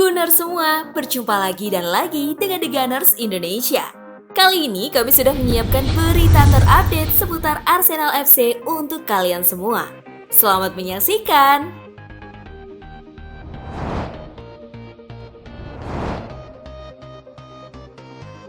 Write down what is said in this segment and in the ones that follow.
Gunners semua, berjumpa lagi dan lagi dengan The Gunners Indonesia. Kali ini kami sudah menyiapkan berita terupdate seputar Arsenal FC untuk kalian semua. Selamat menyaksikan!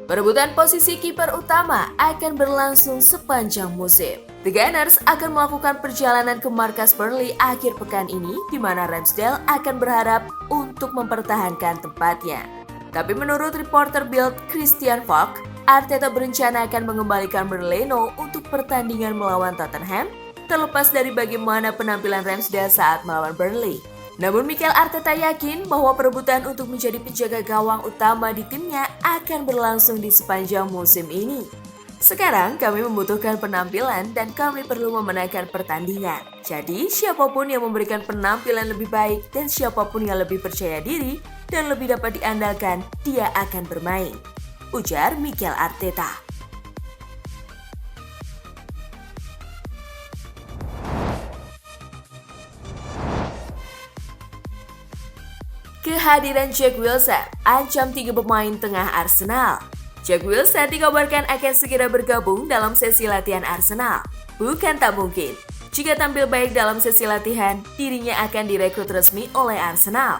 Perebutan posisi kiper utama akan berlangsung sepanjang musim. The Gunners akan melakukan perjalanan ke markas Burnley akhir pekan ini, di mana Ramsdale akan berharap untuk mempertahankan tempatnya. Tapi menurut reporter Bild Christian Falk, Arteta berencana akan mengembalikan Berleno untuk pertandingan melawan Tottenham, terlepas dari bagaimana penampilan Ramsdale saat melawan Burnley. Namun Mikel Arteta yakin bahwa perebutan untuk menjadi penjaga gawang utama di timnya akan berlangsung di sepanjang musim ini. Sekarang kami membutuhkan penampilan dan kami perlu memenangkan pertandingan. Jadi siapapun yang memberikan penampilan lebih baik dan siapapun yang lebih percaya diri dan lebih dapat diandalkan, dia akan bermain, ujar Mikel Arteta. Kehadiran Jack Wilshere ancam 3 pemain tengah Arsenal. Jack Wilshere dikabarkan akan segera bergabung dalam sesi latihan Arsenal. Bukan tak mungkin, jika tampil baik dalam sesi latihan, dirinya akan direkrut resmi oleh Arsenal.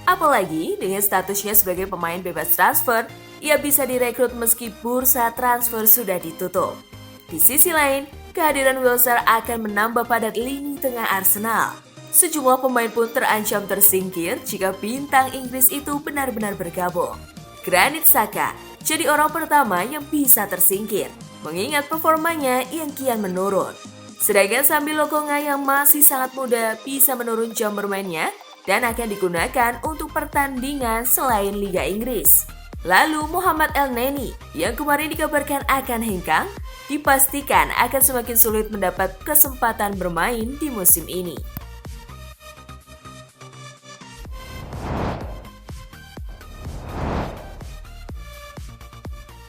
Apalagi dengan statusnya sebagai pemain bebas transfer, ia bisa direkrut meski bursa transfer sudah ditutup. Di sisi lain, kehadiran Wilshere akan menambah padat lini tengah Arsenal. Sejumlah pemain pun terancam tersingkir jika bintang Inggris itu benar-benar bergabung. Granit Xhaka jadi orang pertama yang bisa tersingkir, mengingat performanya yang kian menurun. Sedangkan Sambi Lokonga yang masih sangat muda bisa menurun jam bermainnya dan akan digunakan untuk pertandingan selain Liga Inggris. Lalu Mohamed Elneny yang kemarin dikabarkan akan hengkang, dipastikan akan semakin sulit mendapat kesempatan bermain di musim ini.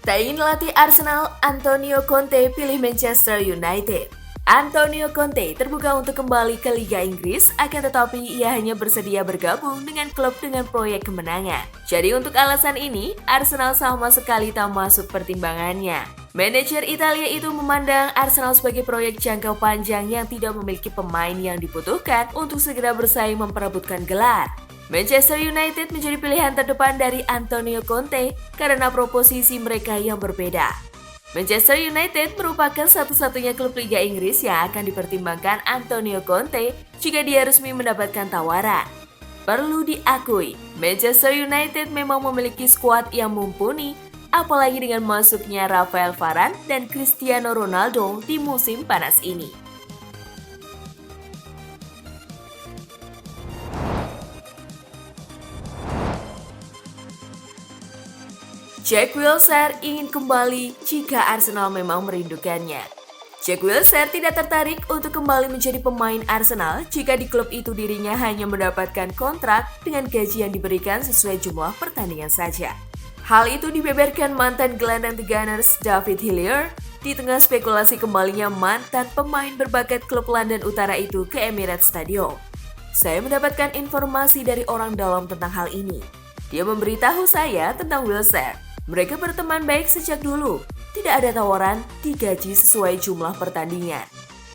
Tak ingin latih Arsenal, Antonio Conte pilih Manchester United. Antonio Conte terbuka untuk kembali ke Liga Inggris, akan tetapi ia hanya bersedia bergabung dengan klub dengan proyek kemenangan. Jadi untuk alasan ini, Arsenal sama sekali tak masuk pertimbangannya. Manajer Italia itu memandang Arsenal sebagai proyek jangka panjang yang tidak memiliki pemain yang dibutuhkan untuk segera bersaing memperebutkan gelar. Manchester United menjadi pilihan terdepan dari Antonio Conte karena proposisi mereka yang berbeda. Manchester United merupakan satu-satunya klub Liga Inggris yang akan dipertimbangkan Antonio Conte jika dia resmi mendapatkan tawaran. Perlu diakui, Manchester United memang memiliki skuad yang mumpuni, apalagi dengan masuknya Rafael Varane dan Cristiano Ronaldo di musim panas ini. Jack Wilshere ingin kembali jika Arsenal memang merindukannya. Jack Wilshere tidak tertarik untuk kembali menjadi pemain Arsenal jika di klub itu dirinya hanya mendapatkan kontrak dengan gaji yang diberikan sesuai jumlah pertandingan saja. Hal itu dibeberkan mantan gelandang The Gunners David Hillier di tengah spekulasi kembalinya mantan pemain berbakat klub London Utara itu ke Emirates Stadium. Saya mendapatkan informasi dari orang dalam tentang hal ini. Dia memberitahu saya tentang Wilshere. Mereka berteman baik sejak dulu, tidak ada tawaran digaji sesuai jumlah pertandingan.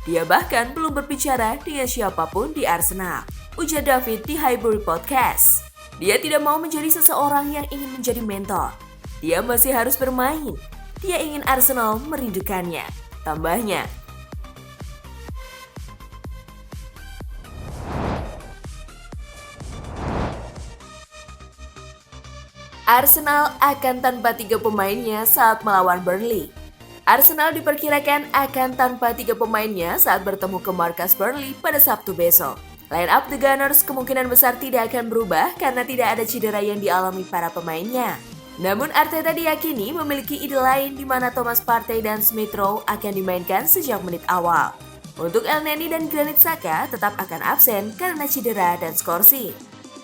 Dia bahkan belum berbicara dengan siapapun di Arsenal, ujar David di Highbury Podcast. Dia tidak mau menjadi seseorang yang ingin menjadi mentor. Dia masih harus bermain. Dia ingin Arsenal merindukannya, tambahnya. Arsenal akan tanpa 3 pemainnya saat melawan Burnley. Arsenal diperkirakan akan tanpa 3 pemainnya saat bertemu ke markas Burnley pada Sabtu besok. Line up The Gunners kemungkinan besar tidak akan berubah karena tidak ada cedera yang dialami para pemainnya. Namun Arteta diyakini memiliki ide lain di mana Thomas Partey dan Smith Rowe akan dimainkan sejak menit awal. Untuk Elneny dan Granit Xhaka tetap akan absen karena cedera dan skorsing.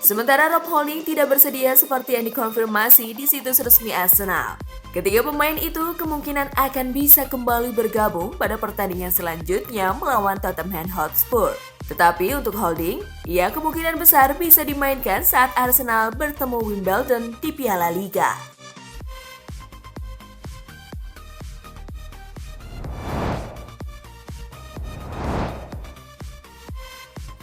Sementara Rob Holding tidak bersedia seperti yang dikonfirmasi di situs resmi Arsenal. Ketiga pemain itu kemungkinan akan bisa kembali bergabung pada pertandingan selanjutnya melawan Tottenham Hotspur. Tetapi untuk Holding, ia kemungkinan besar bisa dimainkan saat Arsenal bertemu Wimbledon di Piala Liga.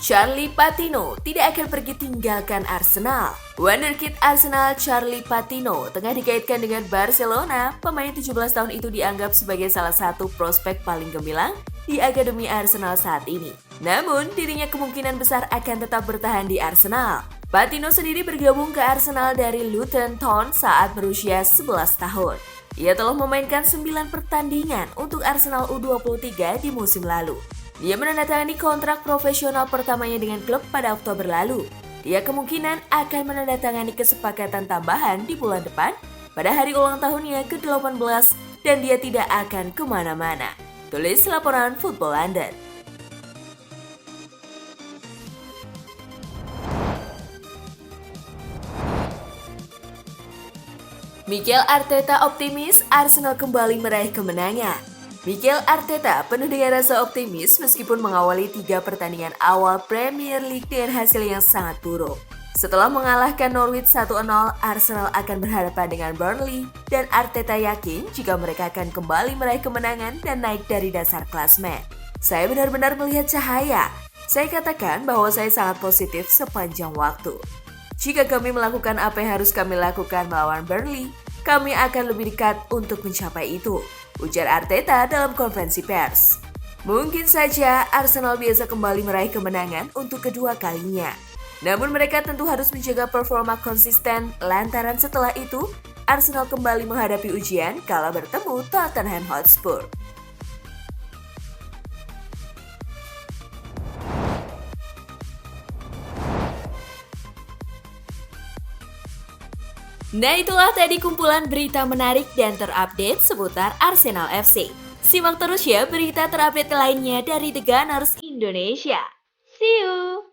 Charlie Patino tidak akan pergi tinggalkan Arsenal. Wonderkid Arsenal Charlie Patino tengah dikaitkan dengan Barcelona. Pemain 17 tahun itu dianggap sebagai salah satu prospek paling gemilang di akademi Arsenal saat ini. Namun, dirinya kemungkinan besar akan tetap bertahan di Arsenal. Patino sendiri bergabung ke Arsenal dari Luton Town saat berusia 11 tahun. Ia telah memainkan 9 pertandingan untuk Arsenal U23 di musim lalu. Dia menandatangani kontrak profesional pertamanya dengan klub pada Oktober lalu. Dia kemungkinan akan menandatangani kesepakatan tambahan di bulan depan pada hari ulang tahunnya ke-18 dan dia tidak akan kemana-mana. Tulis laporan Football London. Mikel Arteta optimis Arsenal kembali meraih kemenangan. Mikel Arteta penuh dengan rasa optimis meskipun mengawali 3 pertandingan awal Premier League dengan hasil yang sangat buruk. Setelah mengalahkan Norwich 1-0, Arsenal akan berhadapan dengan Burnley dan Arteta yakin jika mereka akan kembali meraih kemenangan dan naik dari dasar klasmen. Saya benar-benar melihat cahaya. Saya katakan bahwa saya sangat positif sepanjang waktu. Jika kami melakukan apa yang harus kami lakukan melawan Burnley, kami akan lebih dekat untuk mencapai itu, ujar Arteta dalam konferensi pers. Mungkin saja Arsenal biasa kembali meraih kemenangan untuk kedua kalinya. Namun mereka tentu harus menjaga performa konsisten lantaran setelah itu Arsenal kembali menghadapi ujian kala bertemu Tottenham Hotspur. Nah, itulah tadi kumpulan berita menarik dan terupdate seputar Arsenal FC. Simak terus ya berita terupdate lainnya dari The Gunners Indonesia. See you!